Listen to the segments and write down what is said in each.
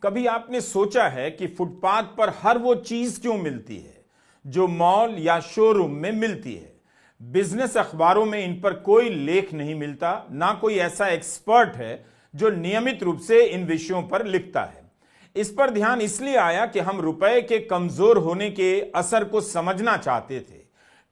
कभी आपने सोचा है कि फुटपाथ पर हर वो चीज क्यों मिलती है जो मॉल या शोरूम में मिलती है? बिजनेस अखबारों में इन पर कोई लेख नहीं मिलता, ना कोई ऐसा एक्सपर्ट है जो नियमित रूप से इन विषयों पर लिखता है। इस पर ध्यान इसलिए आया कि हम रुपए के कमजोर होने के असर को समझना चाहते थे।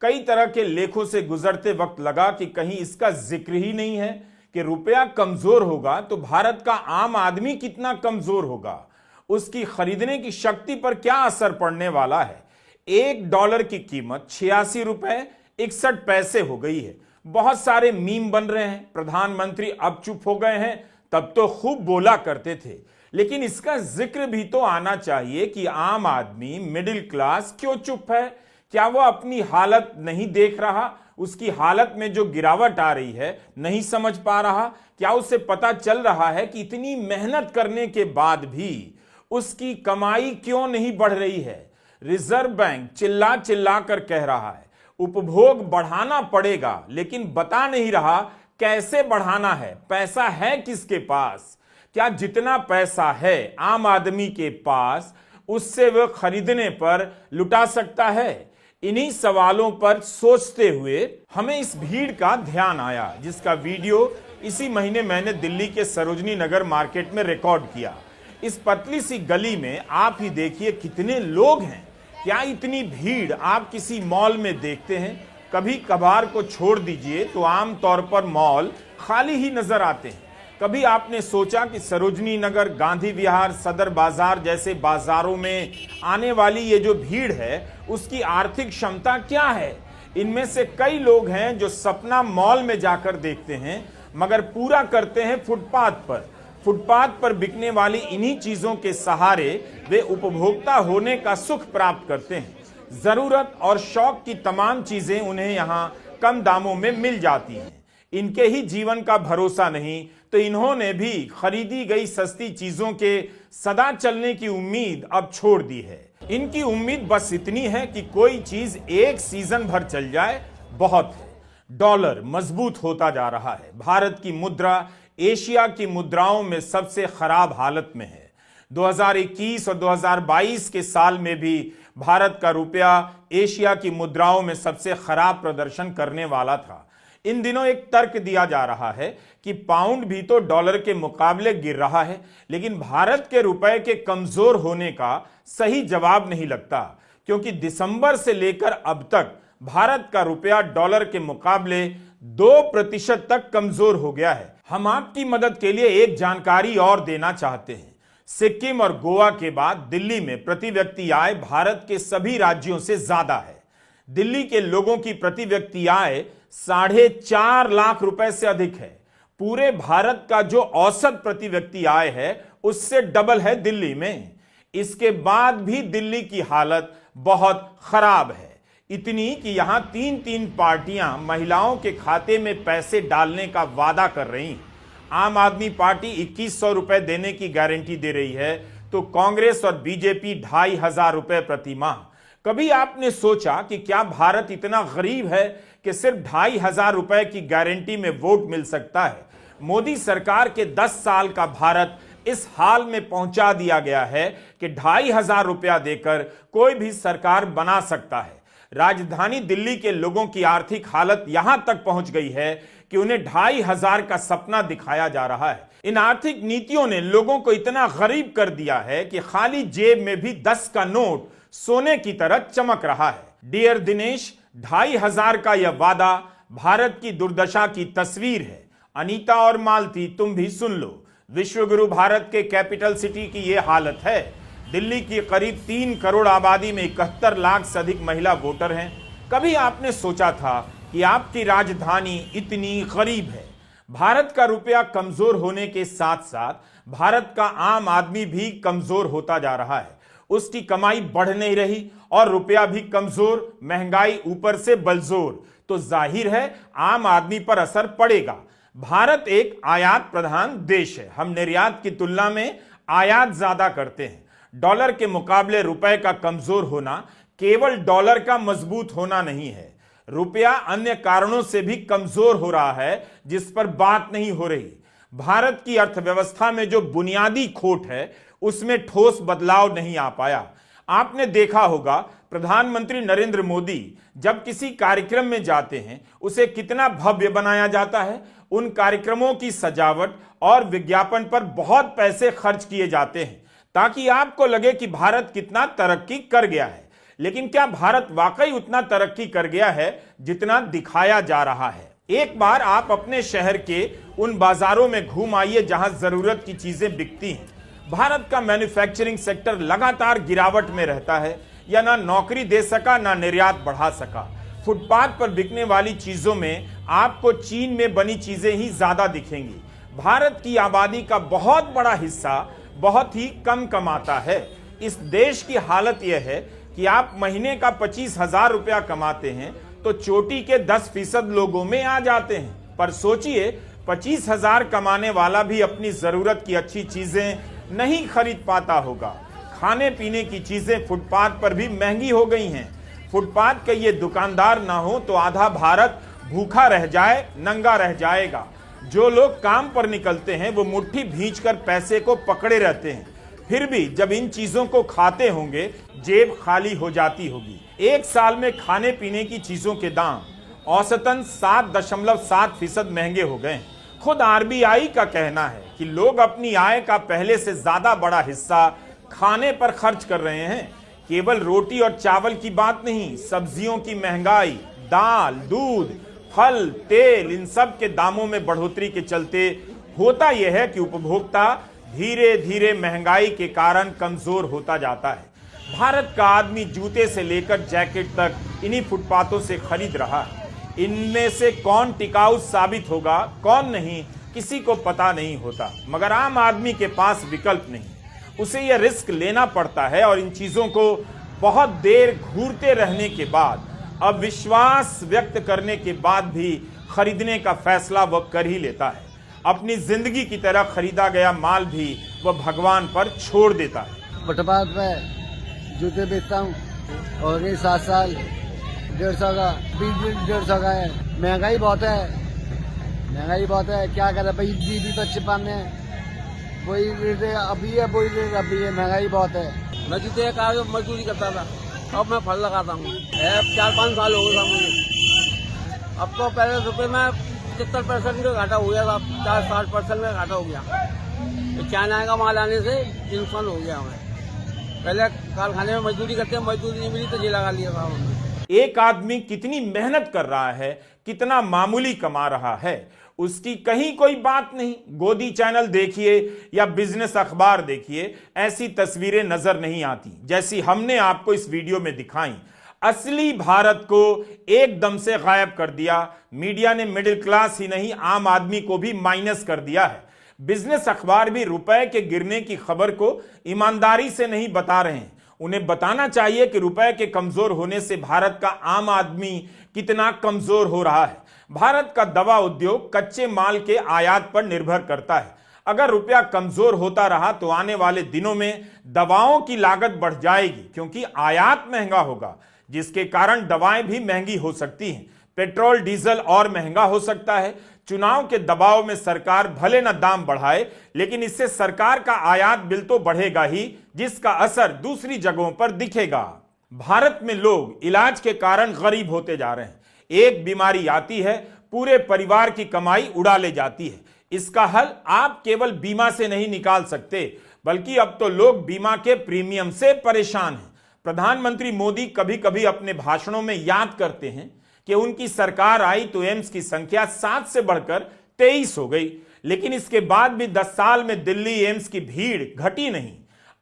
कई तरह के लेखों से गुजरते वक्त लगा कि कहीं इसका जिक्र ही नहीं है कि रुपया कमजोर होगा तो भारत का आम आदमी कितना कमजोर होगा, उसकी खरीदने की शक्ति पर क्या असर पड़ने वाला है। $1 की कीमत 86 रुपए 61 पैसे हो गई है। बहुत सारे मीम बन रहे हैं, प्रधानमंत्री अब चुप हो गए हैं, तब तो खूब बोला करते थे। लेकिन इसका जिक्र भी तो आना चाहिए कि आम आदमी, मिडिल क्लास क्यों चुप है? क्या वो अपनी हालत नहीं देख रहा? उसकी हालत में जो गिरावट आ रही है नहीं समझ पा रहा? क्या उसे पता चल रहा है कि इतनी मेहनत करने के बाद भी उसकी कमाई क्यों नहीं बढ़ रही है? रिजर्व बैंक चिल्ला चिल्ला कर कह रहा है उपभोग बढ़ाना पड़ेगा, लेकिन बता नहीं रहा कैसे बढ़ाना है। पैसा है किसके पास? क्या जितना पैसा है आम आदमी के पास उससे वह खरीदने पर लुटा सकता है? इन्हीं सवालों पर सोचते हुए हमें इस भीड़ का ध्यान आया, जिसका वीडियो इसी महीने मैंने दिल्ली के सरोजनी नगर मार्केट में रिकॉर्ड किया। इस पतली सी गली में आप ही देखिए कितने लोग हैं। क्या इतनी भीड़ आप किसी मॉल में देखते हैं? कभी कभार को छोड़ दीजिए तो आम तौर पर मॉल खाली ही नजर आते हैं। कभी आपने सोचा कि सरोजनी नगर, गांधी विहार, सदर बाजार जैसे बाजारों में आने वाली ये जो भीड़ है उसकी आर्थिक क्षमता क्या है? इनमें से कई लोग हैं जो सपना मॉल में जाकर देखते हैं, मगर पूरा करते हैं फुटपाथ पर। फुटपाथ पर बिकने वाली इन्हीं चीजों के सहारे वे उपभोक्ता होने का सुख प्राप्त करते हैं। जरूरत और शौक की तमाम चीजें उन्हें यहाँ कम दामों में मिल जाती हैं। इनके ही जीवन का भरोसा नहीं तो इन्होंने भी खरीदी गई सस्ती चीजों के सदा चलने की उम्मीद अब छोड़ दी है। इनकी उम्मीद बस इतनी है कि कोई चीज एक सीजन भर चल जाए, बहुत है। डॉलर मजबूत होता जा रहा है। भारत की मुद्रा एशिया की मुद्राओं में सबसे खराब हालत में है। 2021 और 2022 के साल में भी भारत का रुपया एशिया की मुद्राओं में सबसे खराब प्रदर्शन करने वाला था। इन दिनों एक तर्क दिया जा रहा है कि पाउंड भी तो डॉलर के मुकाबले गिर रहा है, लेकिन भारत के रुपए के कमजोर होने का सही जवाब नहीं लगता, क्योंकि दिसंबर से लेकर अब तक भारत का रुपया डॉलर के मुकाबले 2% तक कमजोर हो गया है। हम आपकी मदद के लिए एक जानकारी और देना चाहते हैं। सिक्किम और गोवा के बाद दिल्ली में प्रति व्यक्ति आय भारत के सभी राज्यों से ज्यादा है। दिल्ली के लोगों की प्रति व्यक्ति आय 4.5 लाख रुपए से अधिक है। पूरे भारत का जो औसत प्रति व्यक्ति आय है उससे डबल है दिल्ली में। इसके बाद भी दिल्ली की हालत बहुत खराब है, इतनी कि यहां 3 पार्टियां महिलाओं के खाते में पैसे डालने का वादा कर रही हैं। आम आदमी पार्टी 2100 रुपए देने की गारंटी दे रही है, तो कांग्रेस और बीजेपी 2500 रुपए प्रति माह। कभी आपने सोचा कि क्या भारत इतना गरीब है कि सिर्फ 2500 रुपए की गारंटी में वोट मिल सकता है? मोदी सरकार के 10 साल का भारत इस हाल में पहुंचा दिया गया है कि 2500 रुपया देकर कोई भी सरकार बना सकता है। राजधानी दिल्ली के लोगों की आर्थिक हालत यहां तक पहुंच गई है कि उन्हें 2500 का सपना दिखाया जा रहा है। इन आर्थिक नीतियों ने लोगों को इतना गरीब कर दिया है कि खाली जेब में भी 10 का नोट सोने की तरह चमक रहा है। डियर दिनेश, 2500 का यह वादा भारत की दुर्दशा की तस्वीर है। अनीता और मालती, तुम भी सुन लो। विश्वगुरु भारत के कैपिटल सिटी की यह हालत है। दिल्ली की करीब 3 करोड़ आबादी में 71 लाख से अधिक महिला वोटर हैं। कभी आपने सोचा था कि आपकी राजधानी इतनी गरीब है? भारत का रुपया कमजोर होने के साथ साथ भारत का आम आदमी भी कमजोर होता जा रहा है। उसकी कमाई बढ़ नहीं रही और रुपया भी कमजोर, महंगाई ऊपर से बलजोर, तो जाहिर है आम आदमी पर असर पड़ेगा। भारत एक आयात प्रधान देश है। हम निर्यात की तुलना में आयात ज्यादा करते हैं। डॉलर के मुकाबले रुपए का कमजोर होना केवल डॉलर का मजबूत होना नहीं है। रुपया अन्य कारणों से भी कमजोर हो रहा है, जिस पर बात नहीं हो रही। भारत की अर्थव्यवस्था में जो बुनियादी खोट है उसमें ठोस बदलाव नहीं आ पाया। आपने देखा होगा प्रधानमंत्री नरेंद्र मोदी जब किसी कार्यक्रम में जाते हैं उसे कितना भव्य बनाया जाता है। उन कार्यक्रमों की सजावट और विज्ञापन पर बहुत पैसे खर्च किए जाते हैं ताकि आपको लगे कि भारत कितना तरक्की कर गया है। लेकिन क्या भारत वाकई उतना तरक्की कर गया है जितना दिखाया जा रहा है? एक बार आप अपने शहर के उन बाजारों में घूम आइए जहां जरूरत की चीजें बिकती हैं। भारत का मैन्युफैक्चरिंग सेक्टर लगातार गिरावट में रहता है, या ना नौकरी दे सका ना निर्यात बढ़ा सका। फुटपाथ पर बिकने वाली चीजों में आपको चीन में बनी चीजें ही ज्यादा दिखेंगी। भारत की आबादी का बहुत बड़ा हिस्सा बहुत ही कम कमाता है। इस देश की हालत यह है कि आप महीने का 25,000 रुपया कमाते हैं तो चोटी के 10% लोगों में आ जाते हैं। पर सोचिए 25,000 कमाने वाला भी अपनी जरूरत की अच्छी चीजें नहीं खरीद पाता होगा। खाने पीने की चीजें फुटपाथ पर भी महंगी हो गई हैं। फुटपाथ के ये दुकानदार ना हो तो आधा भारत भूखा रह जाए, नंगा रह जाएगा। जो लोग काम पर निकलते हैं वो मुट्ठी भींचकर पैसे को पकड़े रहते हैं, फिर भी जब इन चीजों को खाते होंगे जेब खाली हो जाती होगी। एक साल में खाने पीने की चीजों के दाम औसतन 7.7% महंगे हो गए। खुद आरबीआई का कहना है कि लोग अपनी आय का पहले से ज्यादा बड़ा हिस्सा खाने पर खर्च कर रहे हैं। केवल रोटी और चावल की बात नहीं, सब्जियों की महंगाई, दाल, दूध, फल, तेल, इन सब के दामों में बढ़ोतरी के चलते होता यह है कि उपभोक्ता धीरे धीरे महंगाई के कारण कमजोर होता जाता है। भारत का आदमी जूते से लेकर जैकेट तक इन्हीं फुटपाथों से खरीद रहा है। इनमें से कौन टिकाऊ साबित होगा, कौन नहीं, किसी को पता नहीं होता। मगर आम आदमी के पास विकल्प नहीं, उसे यह रिस्क लेना पड़ता है और इन चीजों को बहुत देर घूरते रहने के बाद, अब विश्वास व्यक्त करने के बाद भी खरीदने का फैसला वह कर ही लेता है। अपनी जिंदगी की तरह खरीदा गया माल भी वह भगवान पर छोड़ देता है। फुटपाथ पे जूते बेचता हूँ और ये 7 साल 150 का 20-150 का है। महंगाई बहुत है, क्या करे भाई, दीदी तो अच्छे पाने हैं, वही रेट अभी है, वही रेट अभी है, महंगाई बहुत है। मैं जूते का मजदूरी करता था, अब मैं फल लगाता हूँ। 4-5 साल हो गए मुझे। अब तो पहले रुपये में 75% का घाटा हो गया था, 60% का घाटा हो गया। तो चाइना का माल आने से नुकसान हो गया हमें। पहले कारखाने में मजदूरी करते हैं, मजदूरी नहीं मिली तो जी लगा लिया था हमने। एक आदमी कितनी मेहनत कर रहा है, कितना मामूली कमा रहा है, उसकी कहीं कोई बात नहीं। गोदी चैनल देखिए या बिजनेस अखबार देखिए, ऐसी तस्वीरें नजर नहीं आती जैसी हमने आपको इस वीडियो में दिखाई। असली भारत को एकदम से गायब कर दिया। मीडिया ने मिडिल क्लास ही नहीं, आम आदमी को भी माइनस कर दिया है। बिजनेस अखबार भी रुपए के गिरने की खबर को ईमानदारी से नहीं बता रहे हैं। उन्हें बताना चाहिए कि रुपए के कमजोर होने से भारत का आम आदमी कितना कमजोर हो रहा है। भारत का दवा उद्योग कच्चे माल के आयात पर निर्भर करता है। अगर रुपया कमजोर होता रहा तो आने वाले दिनों में दवाओं की लागत बढ़ जाएगी, क्योंकि आयात महंगा होगा, जिसके कारण दवाएं भी महंगी हो सकती हैं। पेट्रोल डीजल और महंगा हो सकता है। चुनाव के दबाव में सरकार भले न दाम बढ़ाए, लेकिन इससे सरकार का आयात बिल तो बढ़ेगा ही, जिसका असर दूसरी जगहों पर दिखेगा। भारत में लोग इलाज के कारण गरीब होते जा रहे हैं। एक बीमारी आती है, पूरे परिवार की कमाई उड़ा ले जाती है। इसका हल आप केवल बीमा से नहीं निकाल सकते, बल्कि अब तो लोग बीमा के प्रीमियम से परेशान हैं। प्रधानमंत्री मोदी कभी कभी अपने भाषणों में याद करते हैं कि उनकी सरकार आई तो एम्स की संख्या 7 से बढ़कर 23 हो गई, लेकिन इसके बाद भी 10 साल में दिल्ली एम्स की भीड़ घटी नहीं।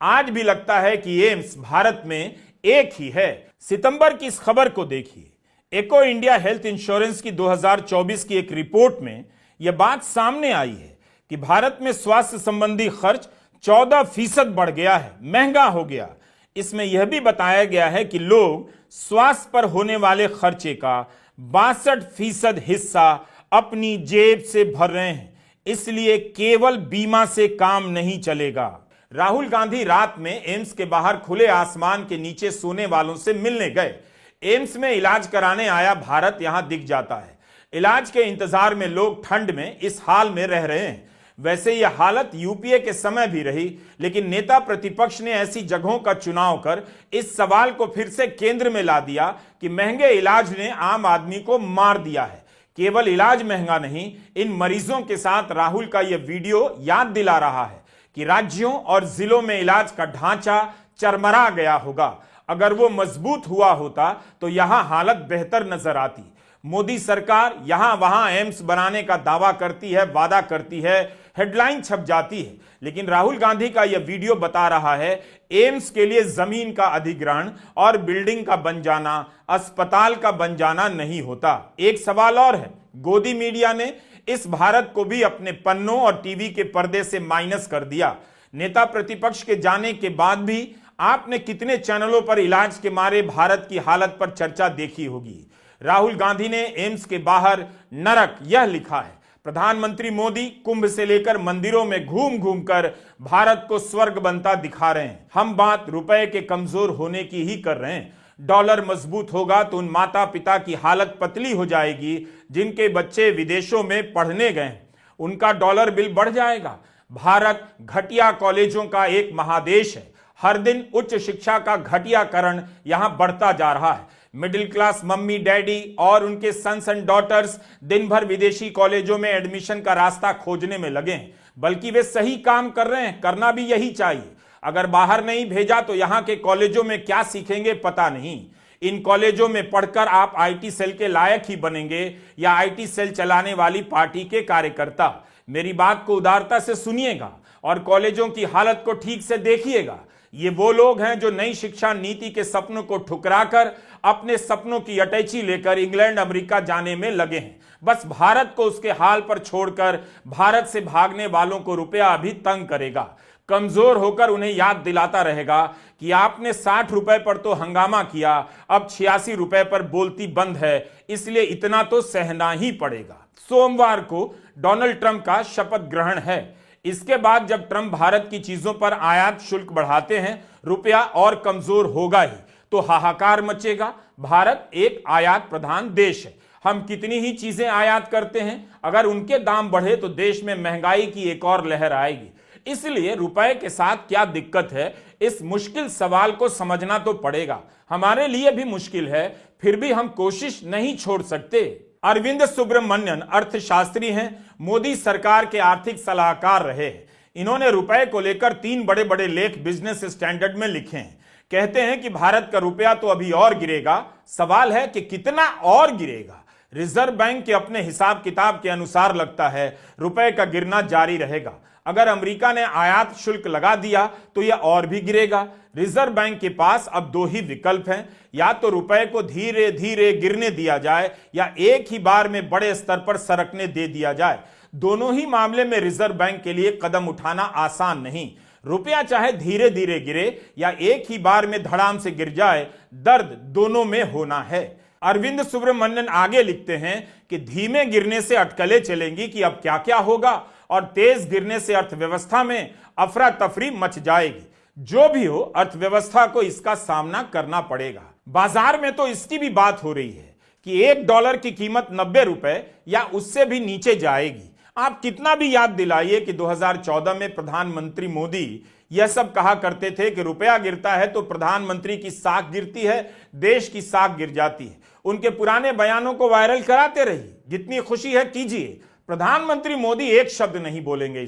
आज भी लगता है कि एम्स भारत में एक ही है। सितंबर की इस खबर को देखिए। एको इंडिया हेल्थ इंश्योरेंस की 2024 की एक रिपोर्ट में यह बात सामने आई है कि भारत में स्वास्थ्य संबंधी खर्च 14% बढ़ गया है, महंगा हो गया। इसमें यह भी बताया गया है कि लोग स्वास्थ्य पर होने वाले खर्चे का 62% हिस्सा अपनी जेब से भर रहे हैं। इसलिए केवल बीमा से काम नहीं चलेगा। राहुल गांधी रात में एम्स के बाहर खुले आसमान के नीचे सोने वालों से मिलने गए। एम्स में इलाज कराने आया भारत यहां दिख जाता है। इलाज के इंतजार में लोग ठंड में इस हाल में रह रहे हैं। वैसे यह हालत यूपीए के समय भी रही, लेकिन नेता प्रतिपक्ष ने ऐसी जगहों का चुनाव कर इस सवाल को फिर से केंद्र में ला दिया कि महंगे इलाज ने आम आदमी को मार दिया है। केवल इलाज महंगा नहीं, इन मरीजों के साथ राहुल का यह वीडियो याद दिला रहा है कि राज्यों और जिलों में इलाज का ढांचा चरमरा गया होगा। अगर वो मजबूत हुआ होता तो यहां हालत बेहतर नजर आती। मोदी सरकार यहां वहां एम्स बनाने का दावा करती है, वादा करती है, हेडलाइन छप जाती है, लेकिन राहुल गांधी का यह वीडियो बता रहा है एम्स के लिए जमीन का अधिग्रहण और बिल्डिंग का बन जाना, अस्पताल का बन जाना नहीं होता। एक सवाल और है, गोदी मीडिया ने इस भारत को भी अपने पन्नों और टीवी के पर्दे से माइनस कर दिया। नेता प्रतिपक्ष के जाने के बाद भी आपने कितने चैनलों पर इलाज के मारे भारत की हालत पर चर्चा देखी होगी। राहुल गांधी ने एम्स के बाहर नरक यह लिखा है। प्रधानमंत्री मोदी कुंभ से लेकर मंदिरों में घूम घूम कर भारत को स्वर्ग बनता दिखा रहे हैं। हम बात रुपए के कमजोर होने की ही कर रहे हैं। डॉलर मजबूत होगा तो उन माता पिता की हालत पतली हो जाएगी जिनके बच्चे विदेशों में पढ़ने गए, उनका डॉलर बिल बढ़ जाएगा। भारत घटिया कॉलेजों का एक महादेश है। हर दिन उच्च शिक्षा का घटियाकरण यहां बढ़ता जा रहा है। मिडिल क्लास मम्मी डैडी और उनके सन्स एंड डॉटर्स दिन भर विदेशी कॉलेजों में एडमिशन का रास्ता खोजने में लगे हैं, बल्कि वे सही काम कर रहे हैं, करना भी यही चाहिए। अगर बाहर नहीं भेजा तो यहां के कॉलेजों में क्या सीखेंगे पता नहीं। इन कॉलेजों में पढ़कर आप आईटी सेल के लायक ही बनेंगे या आईटी सेल चलाने वाली पार्टी के कार्यकर्ता। मेरी बात को उदारता से सुनिएगा और कॉलेजों की हालत को ठीक से देखिएगा। ये वो लोग हैं जो नई शिक्षा नीति के सपनों को ठुकराकर अपने सपनों की अटैची लेकर इंग्लैंड अमेरिका जाने में लगे हैं। बस भारत को उसके हाल पर छोड़कर भारत से भागने वालों को रुपया अभी तंग करेगा। कमजोर होकर उन्हें याद दिलाता रहेगा कि आपने 60 रुपए पर तो हंगामा किया, अब 86 रुपए पर बोलती बंद है, इसलिए इतना तो सहना ही पड़ेगा। सोमवार को डोनाल्ड ट्रंप का शपथ ग्रहण है। इसके बाद जब ट्रंप भारत की चीजों पर आयात शुल्क बढ़ाते हैं, रुपया और कमजोर होगा ही, तो हाहाकार मचेगा। भारत एक आयात प्रधान देश है। हम कितनी ही चीजें आयात करते हैं, अगर उनके दाम बढ़े तो देश में महंगाई की एक और लहर आएगी। इसलिए रुपए के साथ क्या दिक्कत है, इस मुश्किल सवाल को समझना तो पड़ेगा। हमारे लिए भी मुश्किल है, फिर भी हम कोशिश नहीं छोड़ सकते। अरविंद सुब्रमण्यन अर्थशास्त्री हैं, मोदी सरकार के आर्थिक सलाहकार रहे हैं। इन्होंने रुपए को लेकर 3 बड़े बड़े लेख बिजनेस स्टैंडर्ड में लिखे हैं। कहते हैं कि भारत का रुपया तो अभी और गिरेगा, सवाल है कि कितना और गिरेगा। रिजर्व बैंक के अपने हिसाब किताब के अनुसार लगता है रुपए का गिरना जारी रहेगा। अगर अमेरिका ने आयात शुल्क लगा दिया तो यह और भी गिरेगा। रिजर्व बैंक के पास अब 2 ही विकल्प हैं, या तो रुपए को धीरे धीरे गिरने दिया जाए या एक ही बार में बड़े स्तर पर सरकने दे दिया जाए। दोनों ही मामले में रिजर्व बैंक के लिए कदम उठाना आसान नहीं। रुपया चाहे धीरे धीरे गिरे या एक ही बार में धड़ाम से गिर जाए, दर्द दोनों में होना है। अरविंद सुब्रमण्यन आगे लिखते हैं कि धीमे गिरने से अटकलें चलेंगी कि अब क्या क्या होगा, और तेज गिरने से अर्थव्यवस्था में अफरा तफरी मच जाएगी। जो भी हो, अर्थव्यवस्था को इसका सामना करना पड़ेगा। बाजार में तो इसकी भी बात हो रही है कि $1 की कीमत 90 रुपए या उससे भी नीचे जाएगी। आप कितना भी याद दिलाइए कि 2014 में प्रधानमंत्री मोदी यह सब कहा करते थे कि रुपया गिरता है तो प्रधानमंत्री की साख गिरती है, देश की साख गिर जाती है। उनके पुराने बयानों को वायरल कराते रहिए, जितनी खुशी है कीजिए। प्रधानमंत्री मोदी एक शब्द नहीं बोलेंगे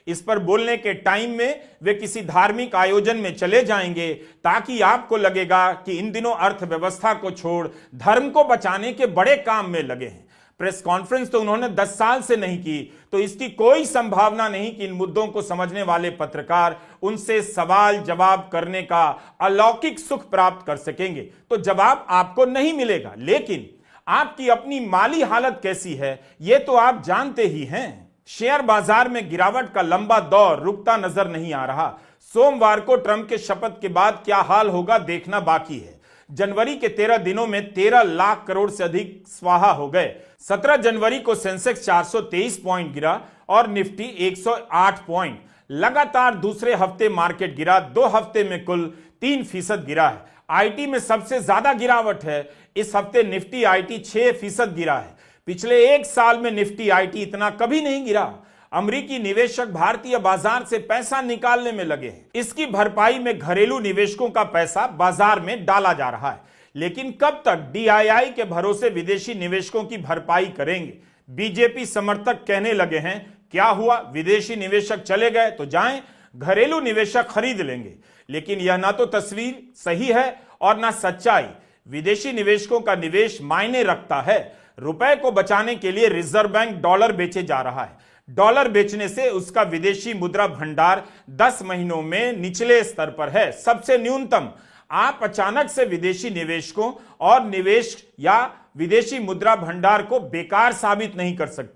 इस पर बोलने के टाइम में वे किसी धार्मिक आयोजन में चले जाएंगे, ताकि आपको लगेगा कि इन दिनों अर्थव्यवस्था को छोड़ धर्म को बचाने के बड़े काम में लगे हैं। प्रेस कॉन्फ्रेंस तो उन्होंने 10 साल से नहीं की, तो इसकी कोई संभावना नहीं कि इन मुद्दों को समझने वाले पत्रकार उनसे सवाल जवाब करने का अलौकिक सुख प्राप्त कर सकेंगे। तो जवाब आपको नहीं मिलेगा, लेकिन आपकी अपनी माली हालत कैसी है यह तो आप जानते ही हैं। शेयर बाजार में गिरावट का लंबा दौर रुकता नजर नहीं आ रहा। सोमवार को ट्रंप के शपथ के बाद क्या हाल होगा देखना बाकी है। जनवरी के 13 दिनों में 13 लाख करोड़ से अधिक स्वाहा हो गए। 17 जनवरी को सेंसेक्स 423 पॉइंट गिरा और निफ्टी 108 पॉइंट। लगातार दूसरे हफ्ते मार्केट गिरा। 2 हफ्ते में कुल 3% गिरा है। आईटी में सबसे ज्यादा गिरावट है। इस हफ्ते निफ्टी आईटी 6% गिरा है। पिछले 1 साल में निफ्टी आईटी इतना कभी नहीं गिरा। अमेरिकी निवेशक भारतीय बाजार से पैसा निकालने में लगे हैं। इसकी भरपाई में घरेलू निवेशकों का पैसा बाजार में डाला जा रहा है। लेकिन कब तक डीआईआई के भरोसे विदेशी निवेशकों की भरपाई करेंगे? बीजेपी समर्थक कहने लगे हैं, क्या हुआ, विदेशी निवेशक चले गए तो जाएं, घरेलू निवेशक खरीद लेंगे। लेकिन यह ना तो तस्वीर सही है और ना सच्चाई। विदेशी निवेशकों का निवेश मायने रखता है। रुपए को बचाने के लिए रिजर्व बैंक डॉलर बेचे जा रहा है। डॉलर बेचने से उसका विदेशी मुद्रा भंडार 10 महीनों में निचले स्तर पर है, सबसे न्यूनतम। आप अचानक से विदेशी निवेशकों और निवेश या विदेशी मुद्रा भंडार को बेकार साबित नहीं कर सकते।